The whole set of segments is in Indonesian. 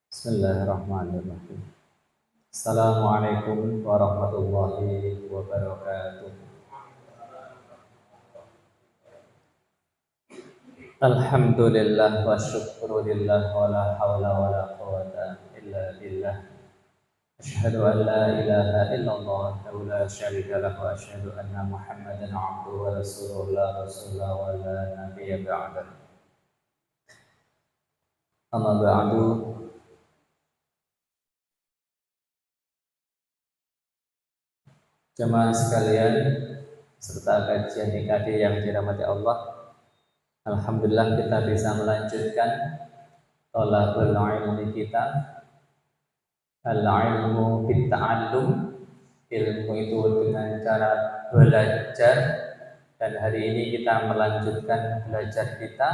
Bismillahirrahmanirrahim. Assalamualaikum warahmatullahi wabarakatuh. Alhamdulillah wa syukrulillah wa la hawla wa la quwata illa billah. Asyhadu an la ilaha illallah wa la syarika lahu wa asyhadu anna Muhammadan abduhu wa rasuluhu la rasulullah wa la nabiyya ba'da. Amma ba'du. Jemaah sekalian, serta kajian IKD yang dirahmati Allah, alhamdulillah kita bisa melanjutkan thalabul ilmi kita. Al-ilmu bitta'allum, ilmu itu dengan cara belajar, dan hari ini kita melanjutkan belajar kita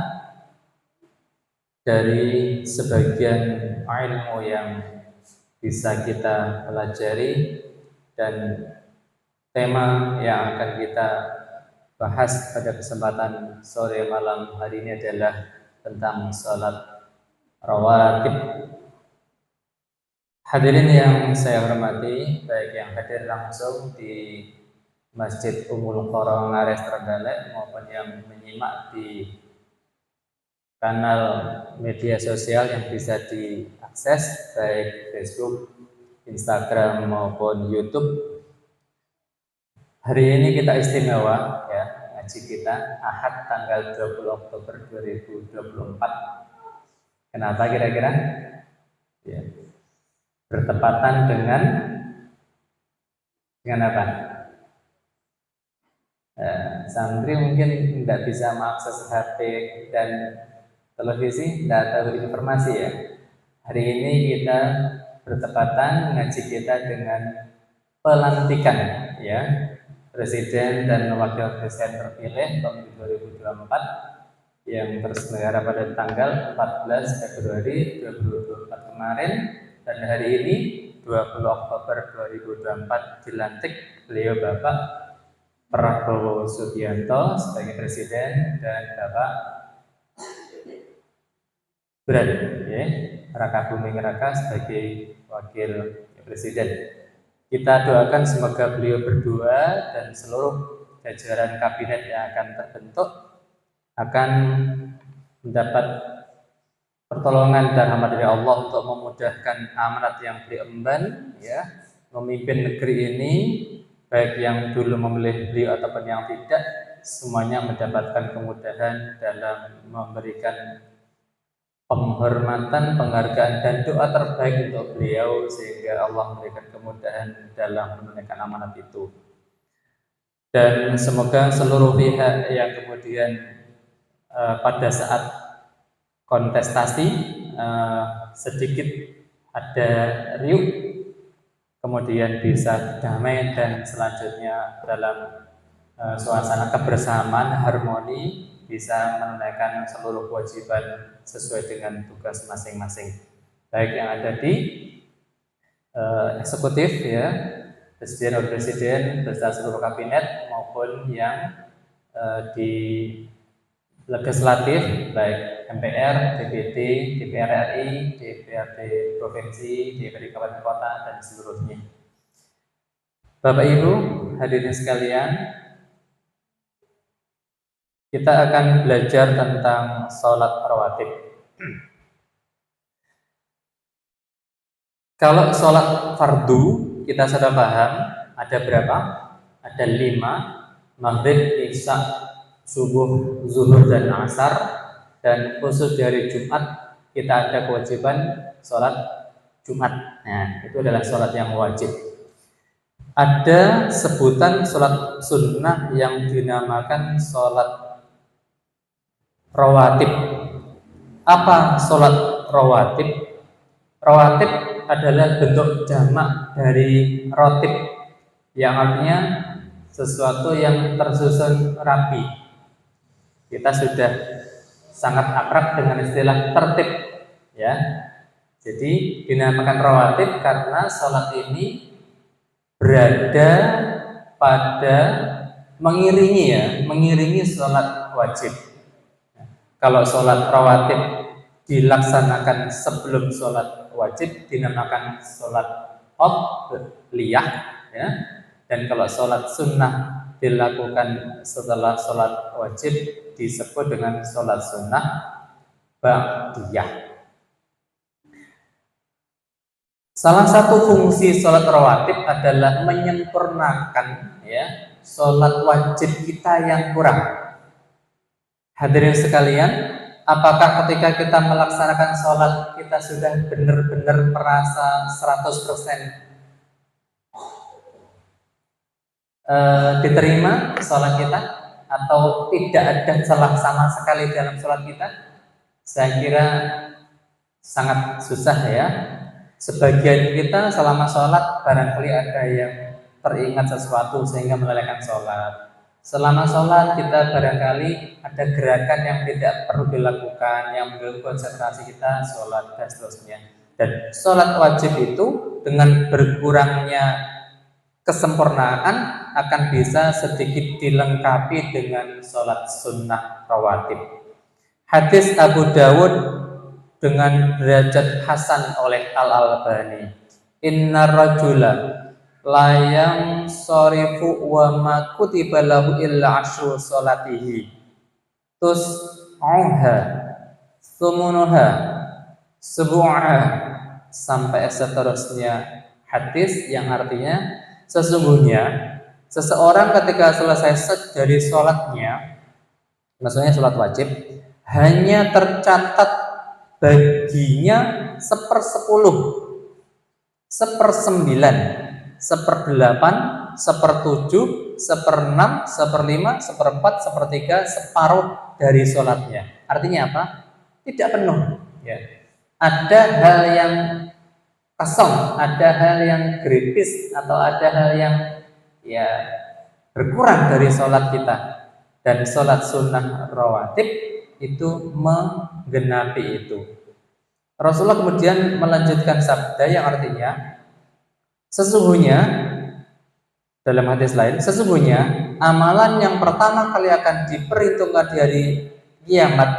dari sebagian ilmu yang bisa kita pelajari, dan tema yang akan kita bahas pada kesempatan sore malam hari ini adalah tentang sholat rawatib. Hadirin yang saya hormati, baik yang hadir langsung di Masjid Ummul Qura Ngares Trenggalek maupun yang menyimak di kanal media sosial yang bisa diakses baik Facebook, Instagram maupun YouTube. Hari ini kita istimewa ya, ngaji kita Ahad tanggal 20 Oktober 2024. Kenapa kira-kira? Ya. Bertepatan dengan apa? Santri mungkin tidak bisa mengakses HP dan televisi, tidak tahu informasi ya. Hari ini kita bertepatan ngaji kita dengan pelantikan ya Presiden dan Wakil Presiden terpilih tahun 2024 yang terselenggara pada tanggal 14 Februari 2024 kemarin, dan hari ini 20 Oktober 2024 dilantik beliau Bapak Prabowo Subianto sebagai Presiden dan Bapak Raka Buming Raka sebagai Wakil Presiden. Kita doakan semoga beliau berdua dan seluruh jajaran kabinet yang akan terbentuk akan mendapat pertolongan dan rahmat dari Allah untuk memudahkan amanat yang beliau emban ya, memimpin negeri ini, baik yang dulu memilih beliau ataupun yang tidak, semuanya mendapatkan kemudahan dalam memberikan penghormatan, penghargaan dan doa terbaik untuk beliau sehingga Allah memberikan kemudahan dalam menunaikan amanat itu. Dan semoga seluruh pihak yang kemudian pada saat kontestasi sedikit ada riuh, kemudian bisa damai dan selanjutnya dalam suasana kebersamaan, harmoni, bisa menunaikan seluruh kewajiban sesuai dengan tugas masing-masing, baik yang ada di eksekutif ya, presiden atau presiden beserta seluruh kabinet, maupun yang di legislatif baik MPR, DPD, DPR RI, DPRD provinsi, DPRD kabupaten kota dan seluruhnya. Bapak Ibu hadirin sekalian, kita akan belajar tentang sholat rawatib. Kalau sholat fardu kita sudah paham ada berapa? Ada 5, maghrib, isya, subuh, zuhur dan asar. Dan khusus dari Jumat kita ada kewajiban sholat Jumat. Nah, itu adalah sholat yang wajib. Ada sebutan sholat sunnah yang dinamakan sholat rawatib. Apa sholat rawatib? Rawatib adalah bentuk jamak dari rotib, yang artinya sesuatu yang tersusun rapi. Kita sudah sangat akrab dengan istilah tertib, ya. Jadi dinamakan rawatib karena sholat ini berada pada mengiringi sholat wajib. Kalau sholat rawatib dilaksanakan sebelum sholat wajib dinamakan sholat qobliyah, ya. Dan kalau sholat sunnah dilakukan setelah sholat wajib disebut dengan sholat sunnah ba'diyah. Salah satu fungsi sholat rawatib adalah menyempurnakan, ya, sholat wajib kita yang kurang. Hadirin sekalian, apakah ketika kita melaksanakan sholat kita sudah benar-benar merasa 100% diterima sholat kita, atau tidak ada celah sama sekali dalam sholat kita? Saya kira sangat susah, ya. Sebagian kita selama sholat barangkali ada yang teringat sesuatu sehingga melalaikan sholat. Selama sholat kita barangkali ada gerakan yang tidak perlu dilakukan, yang mengganggu konsentrasi kita sholat dan seterusnya. Dan sholat wajib itu dengan berkurangnya kesempurnaan akan bisa sedikit dilengkapi dengan sholat sunnah rawatib. Hadis Abu Dawud dengan derajat hasan oleh Al-Albani. Inna rajula layang sorifu wa ma kutiba lahu illa ashru sholatihi tus'uha sumunuha subu'ha sampai seterusnya. Hadis yang artinya sesungguhnya seseorang ketika selesai dari sholatnya, maksudnya sholat wajib, hanya tercatat baginya 1/10, 1/9, 1/8, 1/7, 1/6, 1/5, 1/4, 1/3, separuh dari sholatnya. Artinya apa? Tidak penuh, ya. Ada hal yang kosong, ada hal yang gratis, atau ada hal yang, ya, berkurang dari sholat kita. Dan sholat sunnah rawatib itu menggenapi itu. Rasulullah kemudian melanjutkan sabda yang artinya sesungguhnya, dalam hadis lain, sesungguhnya amalan yang pertama kali akan diperhitungkan di hari kiamat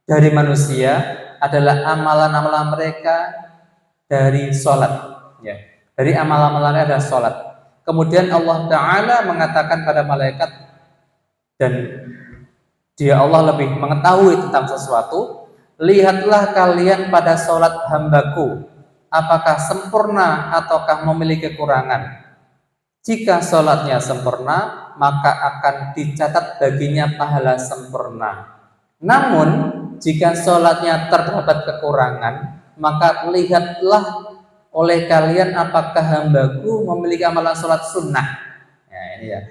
dari manusia adalah amalan-amalan mereka dari sholat, ya. Dari amalan-amalannya adalah sholat. Kemudian Allah Ta'ala mengatakan pada malaikat, dan Dia Allah lebih mengetahui tentang sesuatu, lihatlah kalian pada sholat hambaku, apakah sempurna ataukah memiliki kekurangan. Jika sholatnya sempurna, maka akan dicatat baginya pahala sempurna. Namun, jika sholatnya terdapat kekurangan, maka lihatlah oleh kalian apakah hambaku memiliki amalan sholat sunnah. Ya, ini ya.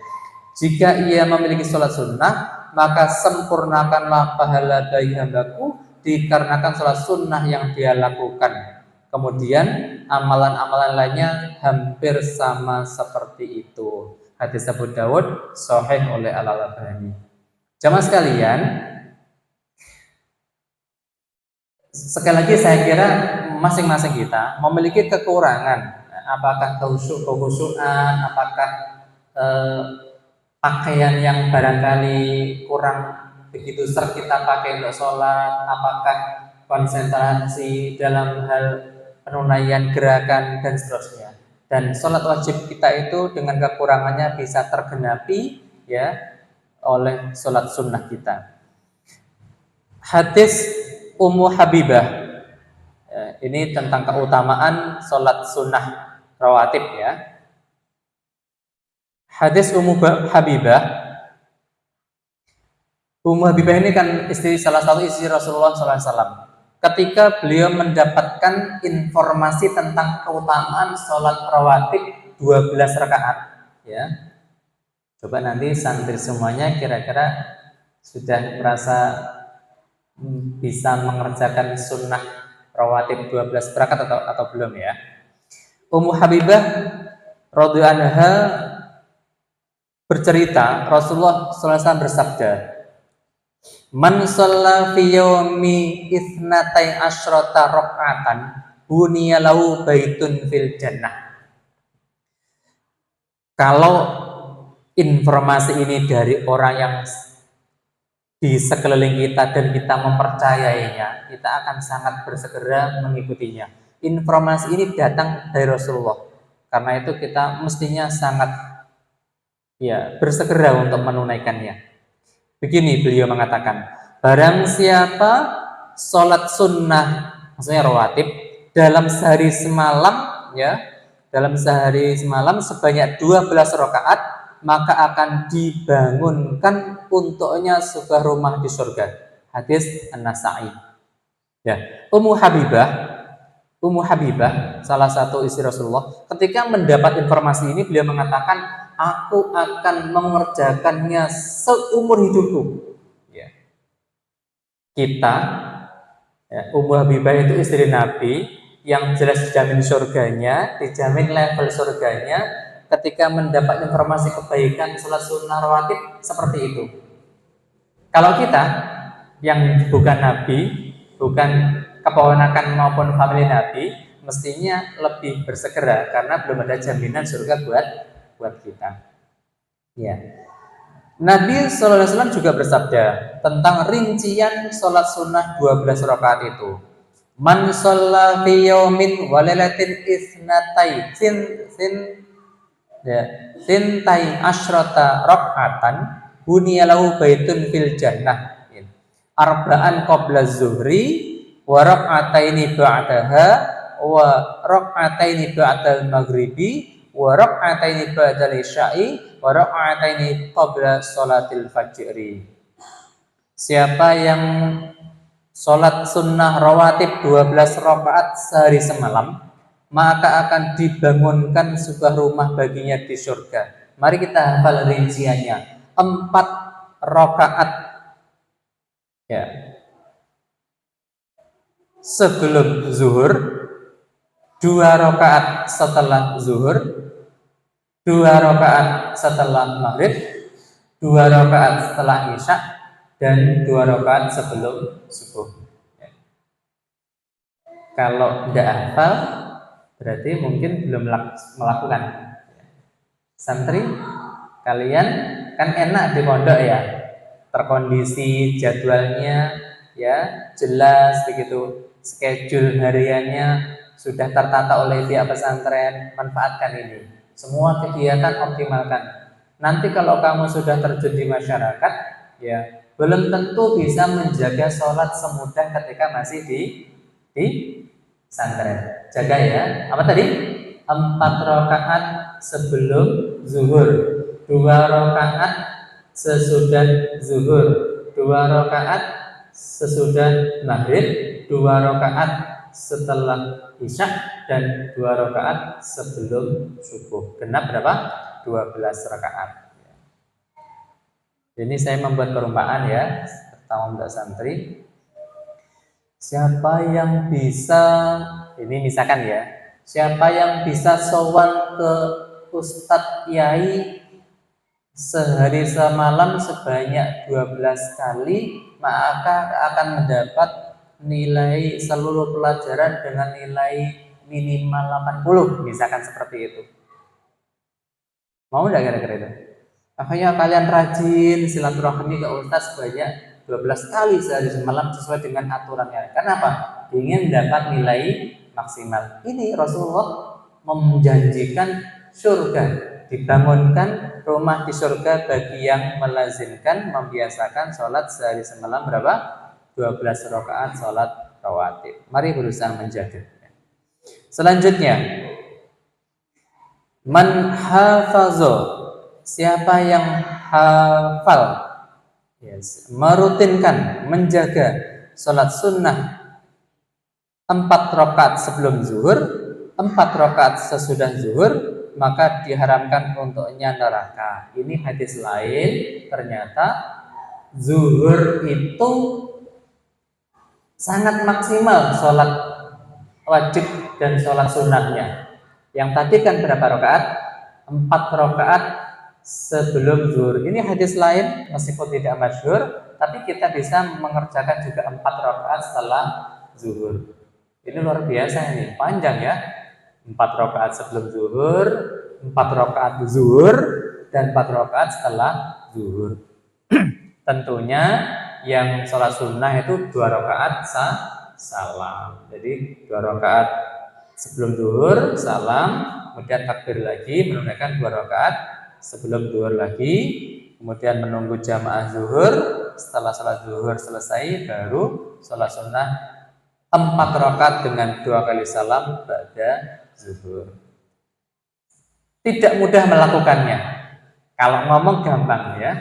Jika ia memiliki sholat sunnah, maka sempurnakanlah pahala bagi hambaku dikarenakan sholat sunnah yang dia lakukan. Kemudian amalan-amalan lainnya hampir sama seperti itu. Hadis Abu Dawud sahih oleh Al-Albani. Jamaah sekalian, sekali lagi saya kira masing-masing kita memiliki kekurangan. Apakah kehusuan, apakah pakaian yang barangkali kurang begitu sering kita pakai untuk sholat, apakah konsentrasi dalam hal penunaian gerakan dan seterusnya. Dan sholat wajib kita itu dengan kekurangannya bisa tergenapi, ya, oleh sholat sunnah kita. Hadis Ummu Habibah, ini tentang keutamaan sholat sunnah rawatib, ya. Hadis Ummu Habibah. Ummu Habibah ini kan salah satu istri Rasulullah SAW. Ketika beliau mendapatkan informasi tentang keutamaan sholat rawatib 12 rakaat, ya. Coba nanti santri semuanya kira-kira sudah merasa bisa mengerjakan sunnah rawatib 12 rakaat atau belum, ya. Ummu Habibah radhiyallahu anha bercerita, Rasulullah SAW bersabda, Man shalla fi yaumi itsnatai asyrata rakaatan buniya lahu baitun fil jannah. Kalau informasi ini dari orang yang di sekeliling kita dan kita mempercayainya, kita akan sangat bersegera mengikutinya. Informasi ini datang dari Rasulullah. Karena itu kita mestinya sangat bersegera untuk menunaikannya. Begini beliau mengatakan, barang siapa sholat sunnah, maksudnya rawatib, dalam sehari semalam sebanyak 12 rakaat, maka akan dibangunkan untuknya sebuah rumah di surga. Hadis An-Nasa'i. Ummu Habibah, salah satu istri Rasulullah, ketika mendapat informasi ini, beliau mengatakan, aku akan mengerjakannya seumur hidupku. Kita, Ummu Habibah itu istri Nabi, yang jelas dijamin surganya, dijamin level surganya, ketika mendapat informasi kebaikan sholat sunnah rawatib seperti itu. Kalau kita, yang bukan Nabi, bukan keponakan maupun famili Nabi, mestinya lebih bersegera karena belum ada jaminan surga buat kita. Nabi SAW juga bersabda tentang rincian sholat sunnah 12 rakaat itu. Man shalla fi yaumin wa lailatin itsnatai sintai asyrata rakaatan buniya lahu baitun fil jannah. Arba'an qabla zuhri wa rak'ataini ba'daha wa rak'ataini ba'dal maghribi wa rak'ataini ba'dal isya'i wa rak'ataini qabla sholatil fajri. Siapa yang sholat sunnah rawatib 12 rakaat sehari semalam, maka akan dibangunkan sebuah rumah baginya di surga. Mari kita hafal rinciannya. 4 rakaat sebelum zuhur, 2 rakaat setelah zuhur, 2 rakaat setelah maghrib, 2 rakaat setelah isya, dan 2 rakaat sebelum subuh. Kalau tidak hafal, berarti mungkin belum melakukan. Santri, kalian kan enak di pondok ya, terkondisi jadwalnya jelas begitu, schedule hariannya sudah tertata oleh pihak pesantren. Manfaatkan ini, semua kegiatan optimalkan. Nanti kalau kamu sudah terjun di masyarakat, belum tentu bisa menjaga sholat semudah ketika masih di pesantren. Jaga ya. Apa tadi? 4 rakaat sebelum zuhur, 2 rakaat sesudah zuhur, 2 rakaat sesudah maghrib, 2 rakaat setelah isya, dan 2 rakaat sebelum subuh. Genap berapa? 12 rakaat. Ini saya membuat perumpamaan pertama untuk santri. Siapa yang bisa, ini misalkan siapa yang bisa sowan ke Ustadz Yai sehari semalam sebanyak 12 kali, maka akan mendapat nilai seluruh pelajaran dengan nilai minimal 80, misalkan seperti itu. Mau enggak kira-kira itu? Makanya kalian rajin silaturahmi ke Ustadz sebanyak 12 kali sehari semalam sesuai dengan aturannya. Kenapa? Ingin dapat nilai maksimal. Ini Rasulullah menjanjikan surga, dibangunkan rumah di surga bagi yang melazimkan, membiasakan sholat sehari semalam berapa? 12 rakaat sholat rawatib. Mari berusaha menjaga. Selanjutnya, man hafazo, siapa yang hafal, merutinkan, menjaga sholat sunnah 4 rakaat sebelum zuhur, 4 rakaat sesudah zuhur, maka diharamkan untuknya neraka. Ini hadis lain, ternyata zuhur itu sangat maksimal sholat wajib dan sholat sunnahnya. Yang tadi kan berapa rakaat? 4 rakaat sebelum zuhur. Ini hadis lain meskipun tidak masyhur, tapi kita bisa mengerjakan juga 4 rakaat setelah zuhur. Ini luar biasa ini, panjang ya. 4 rakaat sebelum zuhur, 4 rakaat zuhur, dan 4 rakaat setelah zuhur. Tentunya yang sholat sunnah itu 2 rakaat salam. Jadi 2 rakaat sebelum zuhur salam, kemudian takbir lagi menunaikan 2 rakaat sebelum zuhur lagi, kemudian menunggu jamaah zuhur. Setelah sholat zuhur selesai baru sholat sunnah 4 rakaat dengan 2 kali salam ba'da zuhur. Tidak mudah melakukannya. Kalau ngomong gampang ya.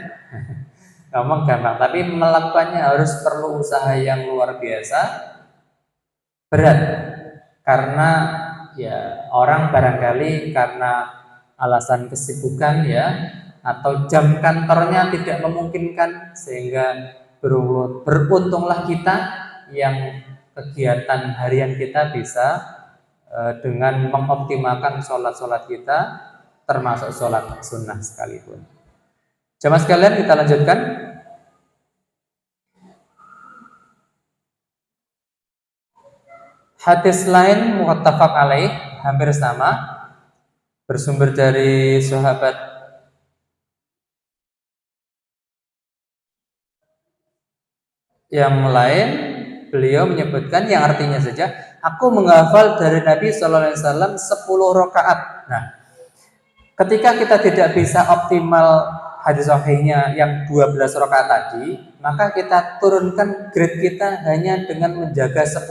Ngomong gampang, tapi melakukannya harus perlu usaha yang luar biasa, berat. Karena ya orang barangkali karena alasan kesibukan ya, atau jam kantornya tidak memungkinkan, sehingga beruntunglah kita yang kegiatan harian kita bisa dengan mengoptimalkan sholat-sholat kita, termasuk sholat sunnah sekalipun. Jamaah sekalian, kita lanjutkan. Hadis lain muttafaq alaih, hampir sama, bersumber dari sahabat yang lain. Beliau menyebutkan yang artinya saja, aku menghafal dari Nabi SAW 10 rakaat. Nah, ketika kita tidak bisa optimal hadis sahihnya yang 12 rakaat tadi, maka kita turunkan grade kita hanya dengan menjaga 10.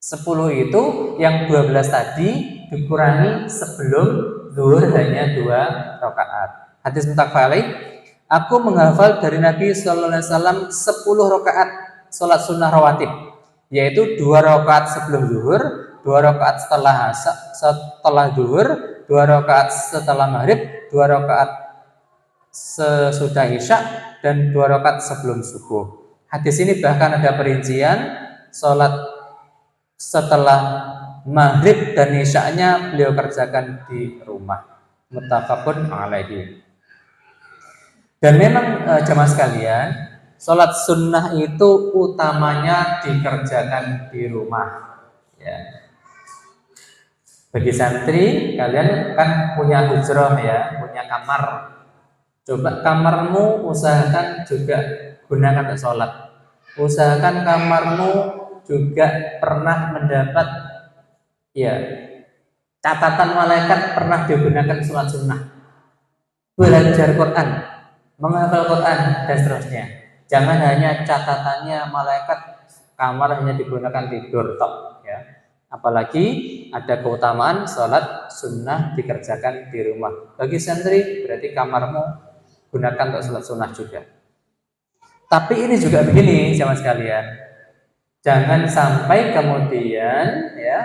10 itu yang 12 tadi dikurangi sebelum zuhur hanya 2 rakaat. Hadis muttafaq alaih, aku menghafal dari Nabi SAW 10 rakaat sholat sunnah rawatib, yaitu 2 rakaat sebelum zuhur, 2 rakaat setelah zuhur, 2 rakaat setelah maghrib, 2 rakaat sesudah isya, dan 2 rakaat sebelum subuh. Hadis ini bahkan ada perincian sholat setelah maghrib dan isya-nya beliau kerjakan di rumah. Muttafaqun alaihi. Dan memang jamaah sekalian, sholat sunnah itu utamanya dikerjakan di rumah ya. Bagi santri, kalian kan punya hujrah ya, punya kamar. Coba kamarmu usahakan juga gunakan untuk sholat. Usahakan kamarmu juga pernah mendapat ya catatan malaikat pernah digunakan sholat sunnah, belajar Quran, menghafal Quran, dan seterusnya. Jangan hanya catatannya malaikat kamar hanya digunakan tidur tok ya. Apalagi ada keutamaan sholat sunnah dikerjakan di rumah. Bagi santri berarti kamarmu gunakan untuk sholat sunnah juga. Tapi ini juga begini jamaah sekalian, jangan sampai kemudian ya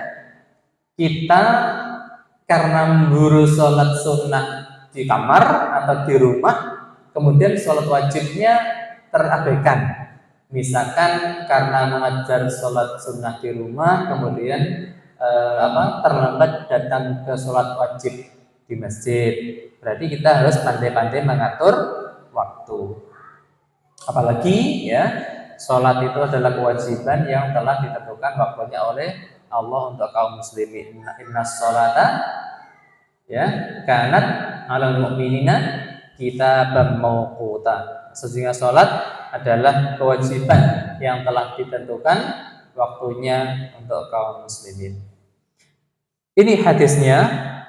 kita karena memburu sholat sunnah di kamar atau di rumah, kemudian sholat wajibnya terabaikan. Misalkan karena mengajar sholat sunnah di rumah, kemudian terlambat datang ke sholat wajib di masjid. Berarti kita harus pandai-pandai mengatur waktu. Apalagi ya, sholat itu adalah kewajiban yang telah ditentukan waktunya oleh Allah untuk kaum muslimin. Innas sholata ya kanat 'alal mu'minina kitaban mauquta. Sesungguhnya sholat adalah kewajiban yang telah ditentukan waktunya untuk kaum muslimin. Ini hadisnya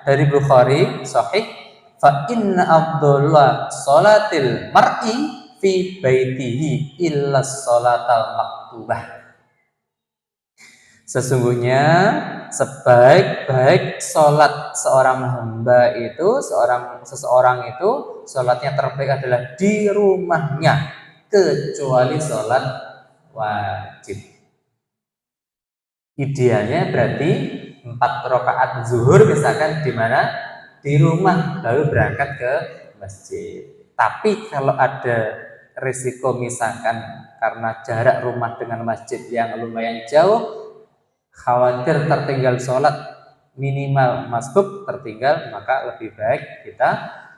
dari Bukhari sahih. Fa inna afdhalal sholatil mar'i fi baitihi illa sholatal maktubah. Sesungguhnya sebaik-baik sholat seorang hamba itu, seseorang itu sholatnya terbaik adalah di rumahnya, kecuali sholat wajib. Idealnya berarti 4 rakaat zuhur misalkan di mana? Di rumah, lalu berangkat ke masjid. Tapi kalau ada risiko misalkan karena jarak rumah dengan masjid yang lumayan jauh, khawatir tertinggal sholat, minimal masbuk tertinggal, maka lebih baik kita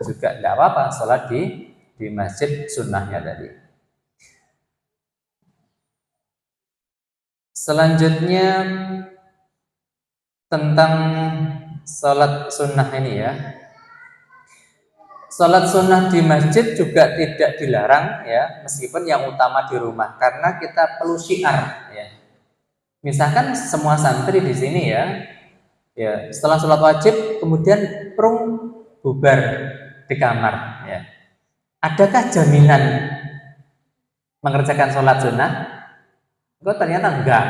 juga tidak apa-apa sholat di masjid sunnahnya tadi. Selanjutnya tentang sholat sunnah ini ya. Sholat sunnah di masjid juga tidak dilarang ya, meskipun yang utama di rumah, karena kita perlu syiar ya. Misalkan semua santri di sini ya, setelah sholat wajib kemudian prung bubar di kamar ya. Adakah jaminan mengerjakan sholat sunnah? Kok ternyata enggak.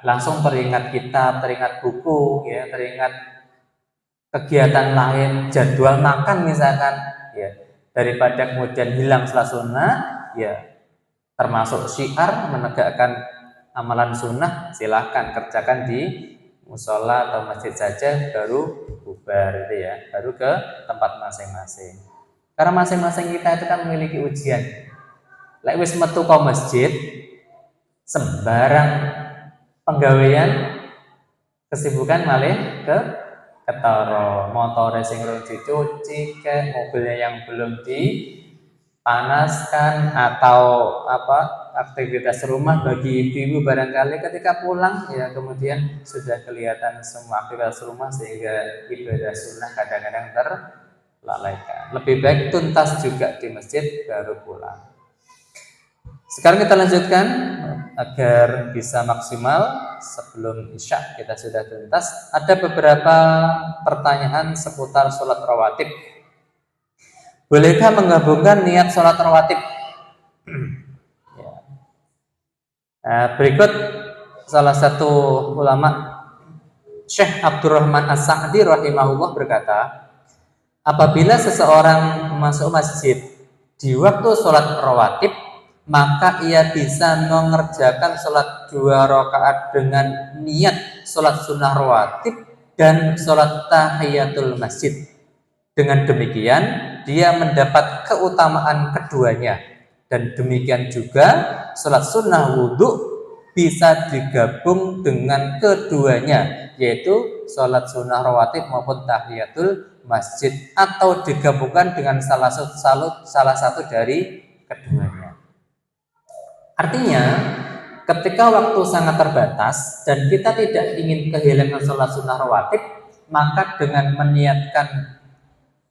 Langsung teringat kitab, teringat buku ya, teringat kegiatan lain, jadwal makan misalkan ya. Daripada kemudian hilang sholat sunnah ya, termasuk syiar menegakkan amalan sunnah, silahkan kerjakan di musola atau masjid saja, baru bubar itu ya, baru ke tempat masing-masing. Karena masing-masing kita itu kan memiliki ujian. Lek wis metu ke masjid, sembarang penggawean kesibukan malih ke ketara, motore sing urung dicuci, ke mobilnya yang belum dipanaskan, atau aktivitas rumah bagi ibu barangkali ketika pulang ya kemudian sudah kelihatan semua aktivitas rumah sehingga ibadah sunnah kadang-kadang terlalaikan. Lebih baik tuntas juga di masjid baru pulang. Sekarang kita lanjutkan agar bisa maksimal sebelum isya kita sudah tuntas. Ada beberapa pertanyaan seputar sholat rawatib. Bolehkah menggabungkan niat sholat rawatib? Berikut salah satu ulama, Syekh Abdurrahman As-Sa'di rahimahullah berkata, apabila seseorang masuk masjid di waktu sholat rawatib, maka ia bisa mengerjakan sholat 2 rakaat dengan niat sholat sunnah rawatib dan sholat tahiyatul masjid. Dengan demikian, dia mendapat keutamaan keduanya. Dan demikian juga sholat sunnah wudhu bisa digabung dengan keduanya, yaitu sholat sunnah rawatib maupun tahiyatul masjid, atau digabungkan dengan salah satu dari keduanya. Artinya, ketika waktu sangat terbatas dan kita tidak ingin kehilangan sholat sunnah rawatib, maka dengan meniatkan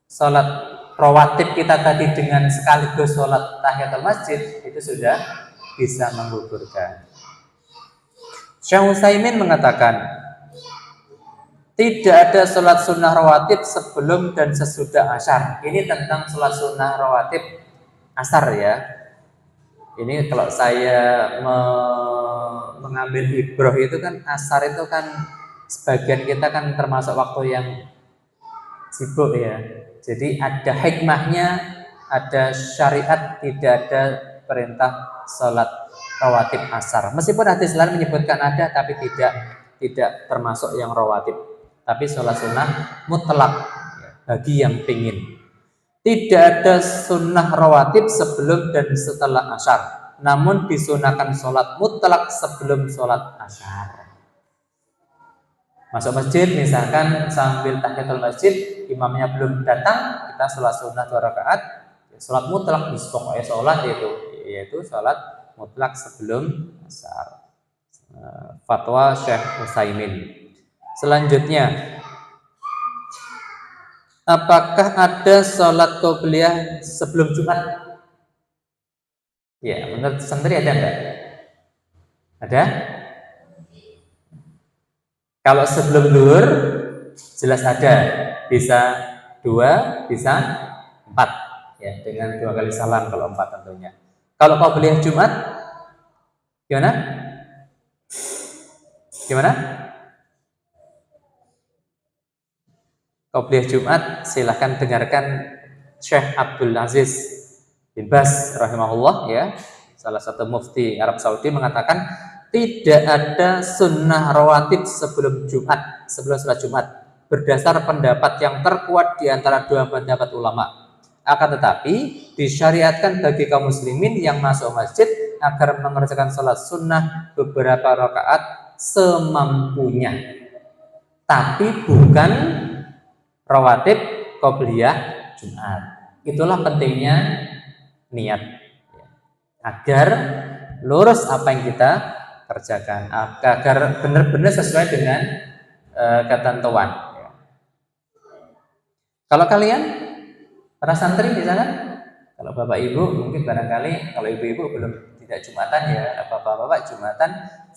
sholat rawatib kita tadi dengan sekaligus sholat tahiyatul masjid, itu sudah bisa menggugurkan. Syekh Utsaimin mengatakan, tidak ada sholat sunnah rawatib sebelum dan sesudah asar. Ini tentang sholat sunnah rawatib asar ya. Ini kalau saya mengambil ibrah itu kan, asar itu kan sebagian kita kan termasuk waktu yang sibuk ya. Jadi ada hikmahnya, ada syariat, tidak ada perintah sholat rawatib asar. Meskipun hadis lain menyebutkan ada, tapi tidak termasuk yang rawatib. Tapi sholat sunnah mutlak bagi yang pingin. Tidak ada sunnah rawatib sebelum dan setelah asar, namun disunahkan sholat mutlak sebelum sholat asar. Masuk masjid misalkan sambil tahiyatul masjid, imamnya belum datang, kita sholat sunnah 2 rakaat, sholat mutlak pokoknya sholat yaitu sholat mutlak sebelum asar. Fatwa Syekh Utsaimin. Selanjutnya, apakah ada sholat qobliyah sebelum Jumat? Ya, menurut santri ada enggak? Ada? Kalau sebelum zuhur jelas ada, bisa 2, bisa 4, ya dengan 2 kali salam kalau 4 tentunya. Kalau qobliyah Jumat, gimana? Gimana? Qobliyah Jumat, silahkan dengarkan Syekh Abdul Aziz bin Baz rahimahullah ya, salah satu mufti Arab Saudi, mengatakan tidak ada sunnah rawatib sebelum Jumat, sebelum sholat Jumat, berdasar pendapat yang terkuat di antara 2 pendapat ulama. Akan tetapi disyariatkan bagi kaum muslimin yang masuk masjid agar mengerjakan sholat sunnah beberapa rakaat semampunya. tapi bukan rawatib qobliyah Jumat. Itulah pentingnya niat, agar lurus apa yang kita kerjakan, agar benar-benar sesuai dengan ketentuan. Kalau kalian para santri di sana, kalau bapak ibu mungkin barangkali, kalau ibu-ibu belum tidak Jumatan ya, bapak-bapak Jumatan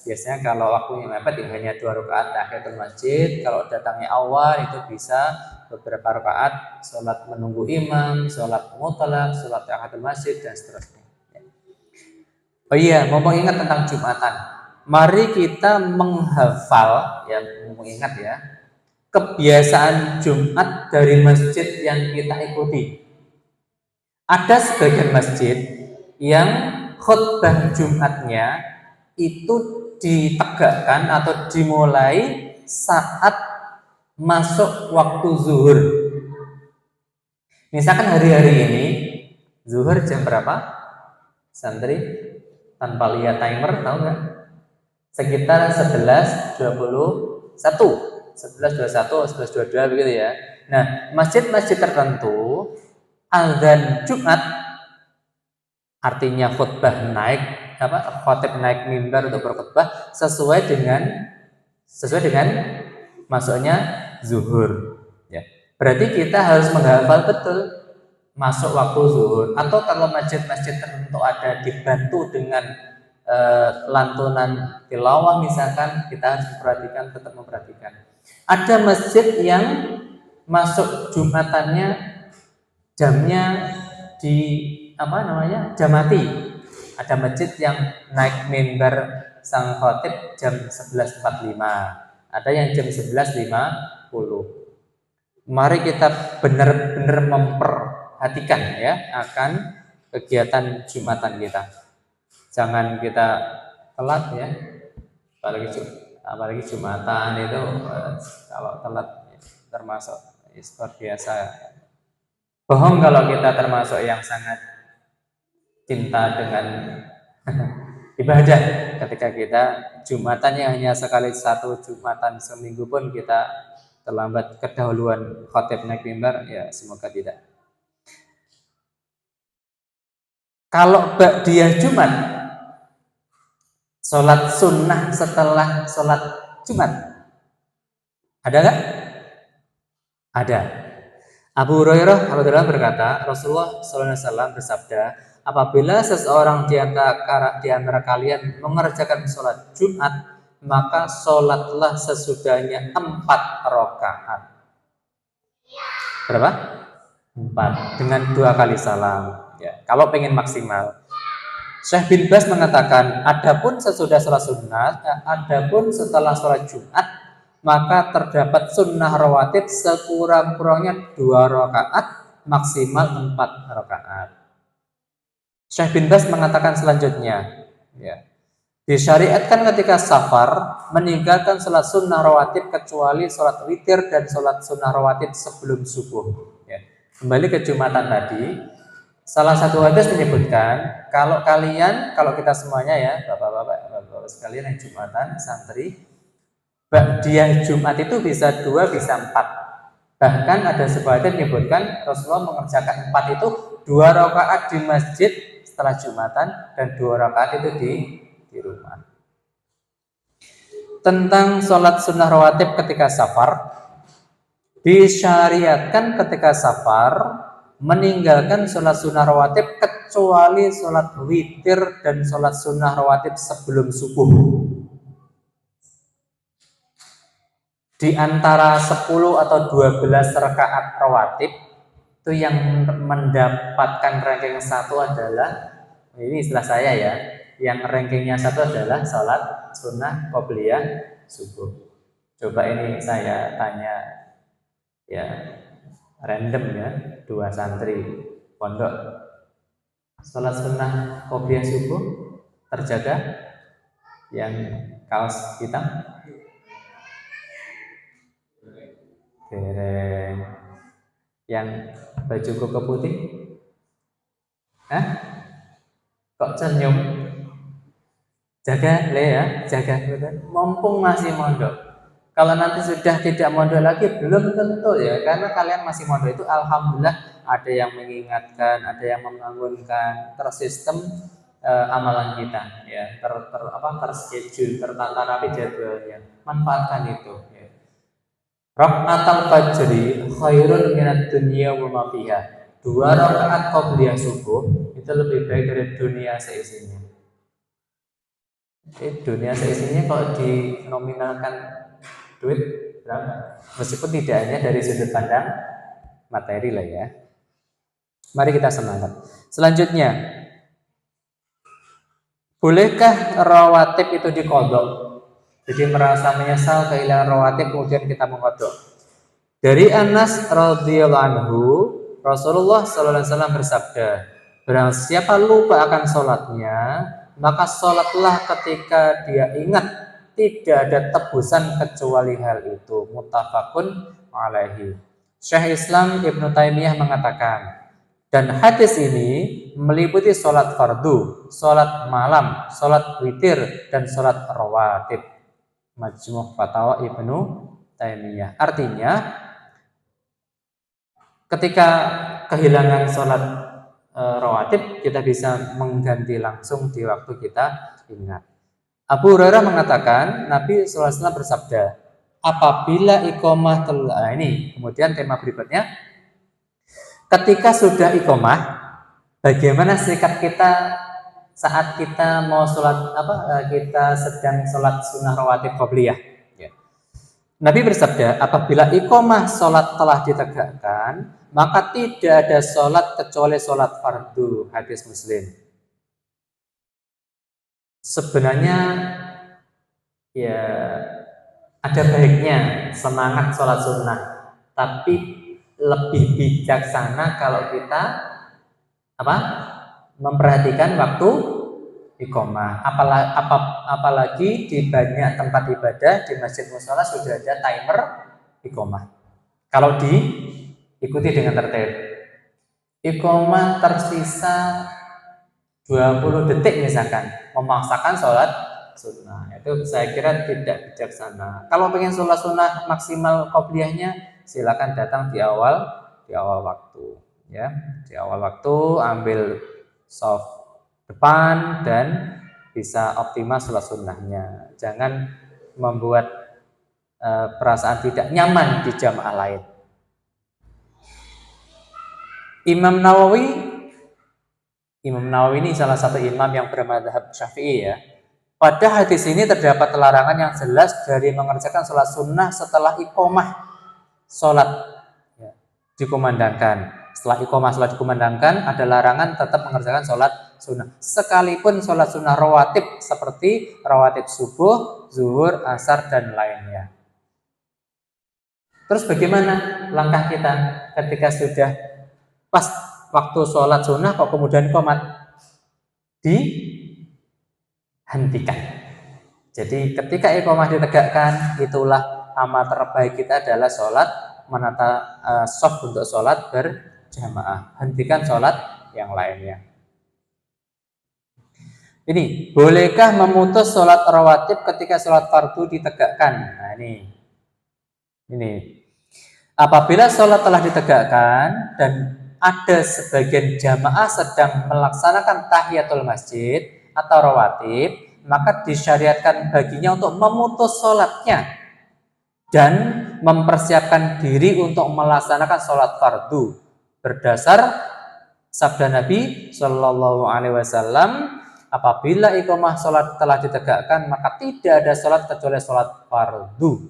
biasanya kalau waktunya mepet ya hanya 2 rakaat tahiyatul masjid. Kalau datangnya awal itu bisa beberapa rakaat sholat menunggu imam, sholat mutlak, sholat tahiyatul masjid dan seterusnya. Oh iya, mau mengingat tentang Jumatan, mari kita menghafal ya, mengingat ya, kebiasaan Jumat dari masjid yang kita ikuti. Ada sebagian masjid yang khutbah Jumatnya itu ditegakkan atau dimulai saat masuk waktu zuhur. Misalkan hari-hari ini zuhur jam berapa? Santri tanpa lihat timer, tahu nggak? Sekitar 11.21, 11.21, 11.22 begitu ya. Nah, masjid-masjid tertentu azan Jumat artinya khutbah naik, khotib naik mimbar untuk berkhutbah sesuai dengan masuknya zuhur. Ya. Berarti kita harus menghafal betul masuk waktu zuhur. Atau kalau masjid-masjid tertentu ada dibantu dengan lantunan tilawah misalkan, kita harus tetap memperhatikan. Ada masjid yang masuk Jumatannya jamnya jamati. Ada masjid yang naik mimbar sang khotib jam 11.45, ada yang jam 11.50. Mari kita benar-benar memperhatikan ya akan kegiatan Jumatan kita. Jangan kita telat ya, apalagi Jumatan itu kalau telat termasuk seperti biasa. Bohong kalau kita termasuk yang sangat cinta dengan ibadah ketika kita Jumatannya hanya sekali satu Jumatan seminggu pun kita terlambat kedahuluan khotib naik mimbar, ya semoga tidak. Kalau ba'diyah Jumat, sholat sunnah setelah sholat Jumat, ada nggak? Ada. Abu Hurairah radhiyallahu anhu berkata, Rasulullah SAW bersabda, apabila seseorang di antara kalian mengerjakan sholat Jumat, maka sholatlah sesudahnya 4 rakaat. Berapa? 4 dengan 2 kali salam. Ya, kalau pengen maksimal. Syekh bin Baz mengatakan, adapun sesudah sholat sunnah, adapun setelah sholat Jumat, maka terdapat sunnah rawatib sekurang-kurangnya 2 rakaat, maksimal 4 rakaat. Syekh bin Baz mengatakan selanjutnya, ya, disyariatkan ketika safar meninggalkan sholat sunnah rawatib kecuali sholat witir dan sholat sunnah rawatib sebelum subuh. Ya. Kembali ke Jumatan tadi, salah satu hadis menyebutkan kalau kita semuanya ya, bapak-bapak sekalian yang Jumatan, santri, ba'diyah Jumat itu bisa 2, bisa 4. Bahkan ada sebuah hadis menyebutkan Rasulullah mengerjakan 4 itu 2 rakaat di masjid setelah Jumatan dan 2 rakaat itu di rumah. Tentang sholat sunnah rawatib ketika safar, disyariatkan ketika safar meninggalkan sholat sunnah rawatib kecuali sholat witir dan sholat sunnah rawatib sebelum subuh. Di antara 10 atau 12 rakaat rawatib itu yang mendapatkan ranking 1 adalah, ini istilah saya ya, yang rankingnya 1 adalah sholat sunnah qobliyah subuh. Coba ini saya tanya ya random ya, 2 santri pondok, sholat sunnah qobliyah subuh terjaga? Yang kaos hitam? Dereng. Yang baju koko putih? Kok senyum? Jaga le ya, jaga. Mumpung masih mondok. Kalau nanti sudah tidak mondok lagi, belum tentu ya, karena kalian masih mondok itu alhamdulillah ada yang mengingatkan, ada yang membangunkan, tersistem amalan kita ya, terschedule, tertata rapi jadwalnya. Manfaatkan itu ya. Rakaatul fajri khairun minad dunya wa ma fiha. 2 rakaat qabliyah subuh itu lebih baik dari dunia seisinya. Dunia seisinya kalau dinominalkan duit berapa? Meskipun tidak hanya dari sudut pandang materi lah ya. Mari kita semangat. Selanjutnya, bolehkah rawatib itu diqadha? Jadi merasa menyesal kehilangan rawatib kemudian kita mengqadha. Dari Anas radhiyallahu anhu, Rasulullah sallallahu alaihi wasallam bersabda, barang siapa lupa akan sholatnya, maka sholatlah ketika dia ingat, tidak ada tebusan kecuali hal itu. Muttafaqun alaihi. Syekh Islam Ibnu Taimiyah mengatakan, dan hadis ini meliputi sholat fardu, sholat malam, sholat witir, dan sholat rawatib. Majmu' Fatawa Ibnu Taimiyah. Artinya, ketika kehilangan sholat rawatib, kita bisa mengganti langsung di waktu kita ingat. Abu Hurairah mengatakan, Nabi SAW bersabda, apabila iqamah telah, ini kemudian tema berikutnya, ketika sudah iqamah, bagaimana sikap kita saat kita mau sholat kita sedang sholat sunnah rawatib qabliyah? Ya. Nabi bersabda, apabila iqamah sholat telah ditegakkan, maka tidak ada sholat kecuali sholat fardu. Hadis Muslim. Sebenarnya ya ada baiknya semangat sholat sunnah, tapi lebih bijaksana kalau kita memperhatikan waktu iqamah. Apalagi di banyak tempat ibadah di masjid mushola sudah ada timer iqamah. Kalau diikuti dengan tertib, iqamah tersisa 20 detik misalkan, memaksakan sholat sunnah, itu saya kira tidak bijaksana. Kalau pengen sholat sunnah maksimal qobliyahnya, silakan datang di awal waktu, ya, di awal waktu ambil soft depan dan bisa optimal sholat sunnahnya. Jangan membuat perasaan tidak nyaman di jamaah lain. Imam Nawawi ini salah satu imam yang bermadzhab Syafi'i ya. Pada hadis ini terdapat larangan yang jelas dari mengerjakan sholat sunnah setelah iqamah sholat ya, dikumandangkan. Setelah iqamah sholat dikumandangkan, ada larangan tetap mengerjakan sholat sunnah. Sekalipun sholat sunnah rawatib seperti rawatib subuh, zuhur, asar, dan lainnya. Terus bagaimana langkah kita ketika sudah pas waktu sholat sunnah kok kemudian qomat? Dihentikan. Jadi ketika iqamah ditegakkan, itulah amal terbaik kita adalah sholat, menata shaf untuk sholat berjamaah. Hentikan sholat yang lainnya. Ini, bolehkah memutus sholat rawatib ketika sholat fardu ditegakkan? Nah ini. Apabila sholat telah ditegakkan dan ada sebagian jamaah sedang melaksanakan tahiyatul masjid atau rawatib, maka disyariatkan baginya untuk memutus sholatnya dan mempersiapkan diri untuk melaksanakan sholat fardu berdasar sabda Nabi Shallallahu Alaihi Wasallam, apabila iqamah sholat telah ditegakkan maka tidak ada sholat kecuali sholat fardu.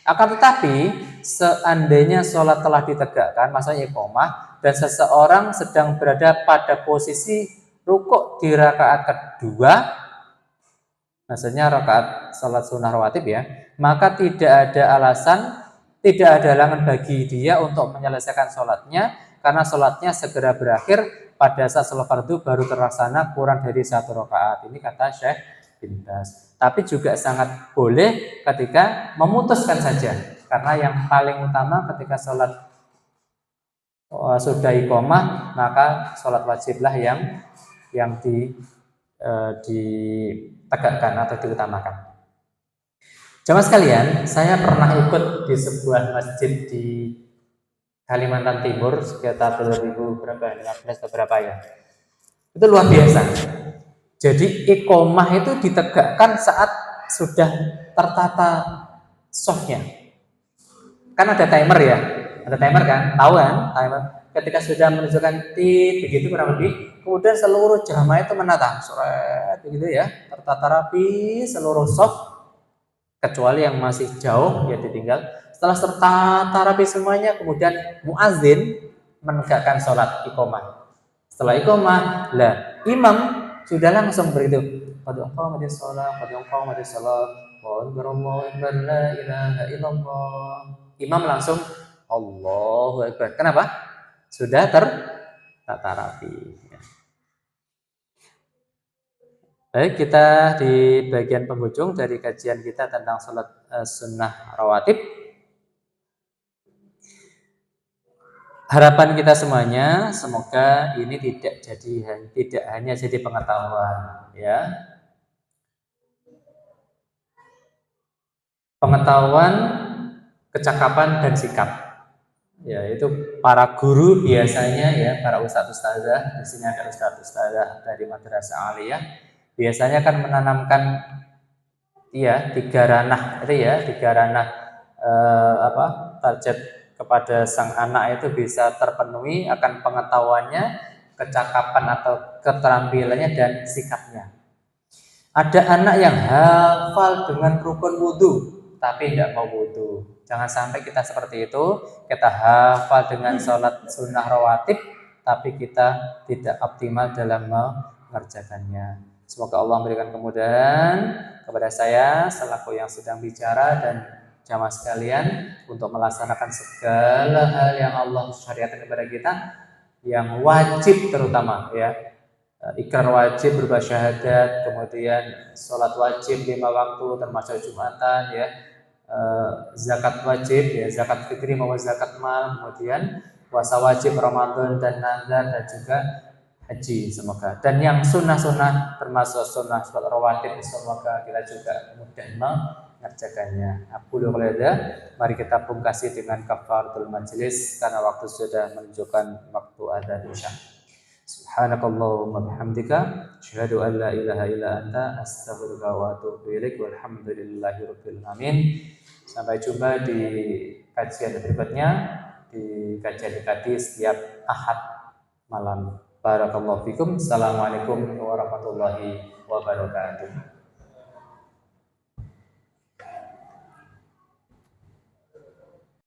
Akan tetapi seandainya sholat telah ditegakkan, maksudnya iqamah, dan seseorang sedang berada pada posisi rukuk di rakaat kedua, maksudnya rakaat sholat sunnah rawatib ya, maka tidak ada alasan, tidak ada halangan bagi dia untuk menyelesaikan sholatnya, karena sholatnya segera berakhir pada saat sholat fardu baru terlaksana kurang dari 1 rakaat. Ini kata Syekh bin Baz. Tapi juga sangat boleh ketika memutuskan saja, karena yang paling utama ketika sholat sudah iqamah, maka sholat wajiblah yang ditegakkan atau diutamakan. Jamaah sekalian, saya pernah ikut di sebuah masjid di Kalimantan Timur sekitar 2000 berapa, 15 atau berapa ya. Itu luar biasa. Jadi iqomah itu ditegakkan saat sudah tertata softnya. Kan ada timer ya, ada timer kan, tahu kan timer. Ketika sudah menunjukkan begitu kurang lebih, kemudian seluruh jamaah itu menata, seret begitu ya, tertata rapi seluruh soft, kecuali yang masih jauh ya ditinggal. Setelah tertata rapi semuanya, kemudian muazin menegakkan sholat iqomah. Setelah iqomah, lah imam sudah langsung beritahu, qad qamatis shalah, qad qamatis shalah, Allahu akbar, la ilaha illallah. Imam langsung Allahu akbar. Kenapa? Sudah tertata rapi. Baik, kita di bagian penghujung dari kajian kita tentang sholat sunnah rawatib. Harapan kita semuanya, semoga ini tidak hanya jadi pengetahuan, ya. Pengetahuan, kecakapan dan sikap. Ya, itu para guru biasanya ya, para ustadz-ustadzah, di sini ada ustadz-ustadzah dari madrasah aliyah, biasanya kan menanamkan ya tiga ranah target kepada sang anak itu bisa terpenuhi akan pengetahuannya, kecakapan atau keterampilannya dan sikapnya. Ada anak yang hafal dengan rukun wudhu tapi tidak mau wudhu. Jangan sampai kita seperti itu. Kita hafal dengan sholat sunnah rawatib tapi kita tidak optimal dalam mengerjakannya. Semoga Allah memberikan kemudahan kepada saya selaku yang sedang bicara dan jamaah sekalian untuk melaksanakan segala hal yang Allah syariatkan kepada kita, yang wajib terutama ya, ikrar wajib berupa syahadat, kemudian sholat wajib 5 waktu termasuk Jumatan ya, zakat wajib ya, zakat fitri maupun zakat mal, kemudian puasa wajib Ramadan dan nazar dan juga haji semoga. Dan yang sunnah-sunnah termasuk sunnah sholat rawatib semoga kita juga mudah mengerjakannya. Aku ada, mari kita pungkasi dengan kafaratul majlis karena waktu sudah menunjukkan waktu adzan isya. Subhanakallahumma bihamdika asyhadu an la ilaha illa anta astaghfiruka wa atubu ilaik walhamdulillahirabbil alamin. Sampai jumpa di kajian berikutnya, di kajian tadi setiap Ahad malam. Barakallahu fikum. Assalamualaikum warahmatullahi wabarakatuh.